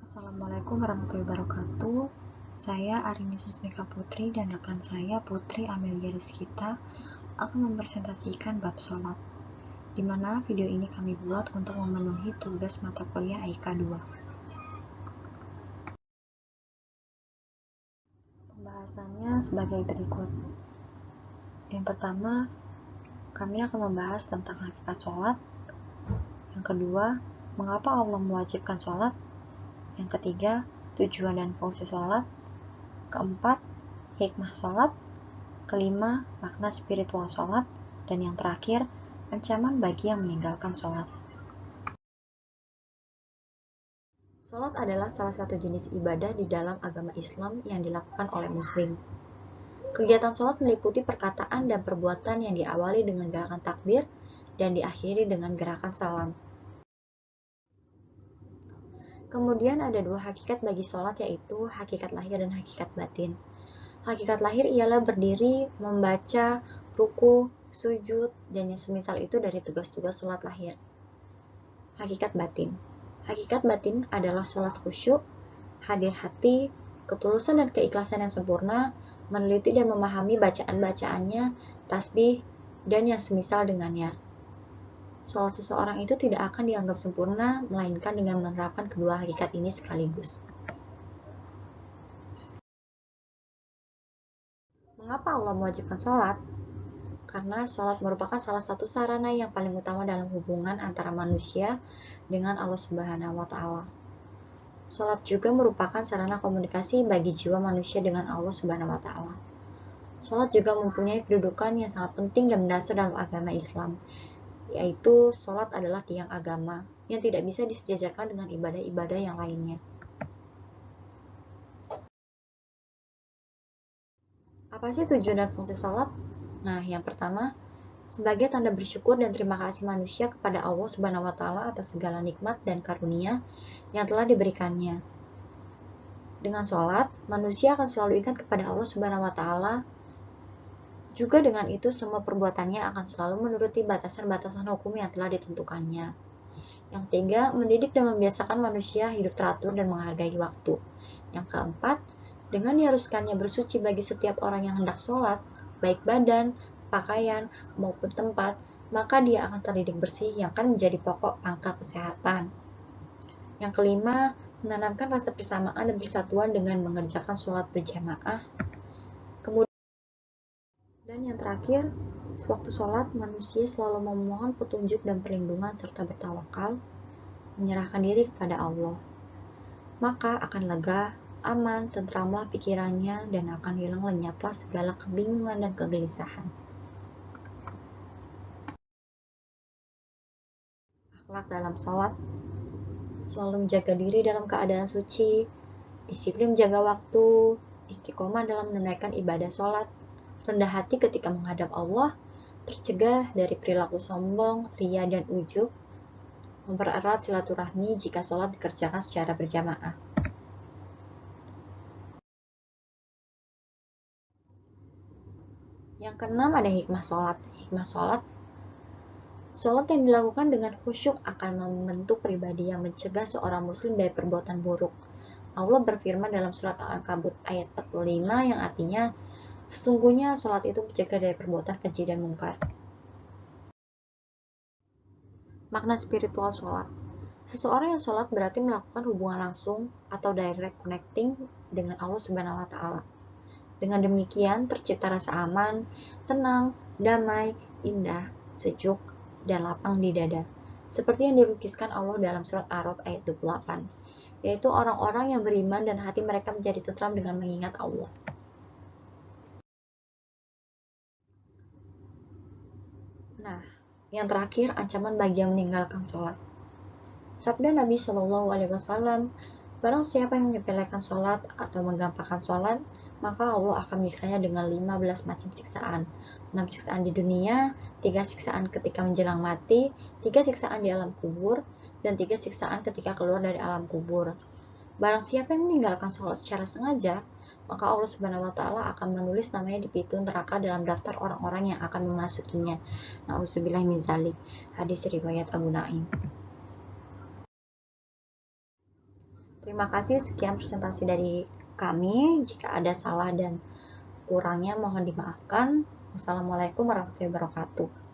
Assalamualaikum warahmatullahi wabarakatuh. Saya Arini Susmika Putri dan rekan saya Putri Amelia Rizkita akan mempresentasikan bab sholat, di mana video ini kami buat untuk memenuhi tugas mata kuliah AIK 2. Pembahasannya sebagai berikut. Yang pertama, kami akan membahas tentang hakikat sholat. Yang kedua, mengapa Allah mewajibkan sholat. Yang ketiga, tujuan dan fungsi sholat. Keempat, hikmah sholat. Kelima, makna spiritual sholat. Dan yang terakhir, ancaman bagi yang meninggalkan sholat. Sholat adalah salah satu jenis ibadah di dalam agama Islam yang dilakukan oleh Muslim. Kegiatan sholat meliputi perkataan dan perbuatan yang diawali dengan gerakan takbir dan diakhiri dengan gerakan salam. Kemudian ada dua hakikat bagi sholat, yaitu hakikat lahir dan hakikat batin. Hakikat lahir ialah berdiri, membaca, ruku, sujud, dan yang semisal itu dari tugas-tugas sholat lahir. Hakikat batin. Hakikat batin adalah sholat khusyuk, hadir hati, ketulusan dan keikhlasan yang sempurna, meneliti dan memahami bacaan-bacaannya, tasbih, dan yang semisal dengannya. Sholat seseorang itu tidak akan dianggap sempurna, melainkan dengan menerapkan kedua hakikat ini sekaligus. Mengapa Allah mewajibkan sholat? Karena sholat merupakan salah satu sarana yang paling utama dalam hubungan antara manusia dengan Allah Subhanahu wa Ta'ala. Sholat juga merupakan sarana komunikasi bagi jiwa manusia dengan Allah Subhanahu wa Ta'ala. Sholat juga mempunyai kedudukan yang sangat penting dan mendasar dalam agama Islam, yaitu sholat adalah tiang agama yang tidak bisa disejajarkan dengan ibadah-ibadah yang lainnya. Apa sih tujuan dan fungsi sholat? Nah, yang pertama, sebagai tanda bersyukur dan terima kasih manusia kepada Allah Subhanahu wa Ta'ala atas segala nikmat dan karunia yang telah diberikannya. Dengan sholat, manusia akan selalu ingat kepada Allah Subhanahu wa Ta'ala. Juga dengan itu, semua perbuatannya akan selalu menuruti batasan-batasan hukum yang telah ditentukannya. Yang ketiga, mendidik dan membiasakan manusia hidup teratur dan menghargai waktu. Yang keempat, dengan diharuskannya bersuci bagi setiap orang yang hendak sholat, baik badan, pakaian, maupun tempat, maka dia akan terdidik bersih yang akan menjadi pokok pangkal kesehatan. Yang kelima, menanamkan rasa persamaan dan persatuan dengan mengerjakan sholat berjamaah. Dan yang terakhir, sewaktu sholat, manusia selalu memohon petunjuk dan perlindungan serta bertawakal, menyerahkan diri kepada Allah. Maka akan lega, aman, tentramlah pikirannya, dan akan hilang lenyaplah segala kebingungan dan kegelisahan. Akhlak dalam sholat, selalu menjaga diri dalam keadaan suci, disiplin menjaga waktu, istiqomah dalam menunaikan ibadah sholat, rendah hati ketika menghadap Allah, tercegah dari perilaku sombong, ria, dan ujub, mempererat silaturahmi jika sholat dikerjakan secara berjamaah. Yang keenam ada hikmah sholat. Hikmah sholat yang dilakukan dengan khusyuk akan membentuk pribadi yang mencegah seorang muslim dari perbuatan buruk. Allah berfirman dalam surat Al-Ankabut ayat 45 yang artinya, sesungguhnya sholat itu mencegah dari perbuatan keji dan mungkar. Makna spiritual sholat. Seseorang yang sholat berarti melakukan hubungan langsung atau direct connecting dengan Allah Subhanahu wa Ta'ala. Dengan demikian tercipta rasa aman, tenang, damai, indah, sejuk, dan lapang di dada. Seperti yang dilukiskan Allah dalam surat Ar-Ra'd ayat 28, yaitu orang-orang yang beriman dan hati mereka menjadi tentram dengan mengingat Allah. Nah, yang terakhir, ancaman bagi yang meninggalkan sholat. Sabda Nabi SAW, barang siapa yang menyepelekan sholat atau menggampangkan sholat, maka Allah akan menyiksanya dengan 15 macam siksaan. 6 siksaan di dunia, 3 siksaan ketika menjelang mati, 3 siksaan di alam kubur, dan 3 siksaan ketika keluar dari alam kubur. Barang siapa yang meninggalkan sholat secara sengaja, maka Allah Subhanahu wa Ta'ala akan menulis namanya di pintu neraka dalam daftar orang-orang yang akan memasukinya. Na'udzubillah min dzalik. Hadis riwayat Abu Naim. Terima kasih, sekian presentasi dari kami. Jika ada salah dan kurangnya mohon dimaafkan. Wassalamualaikum warahmatullahi wabarakatuh.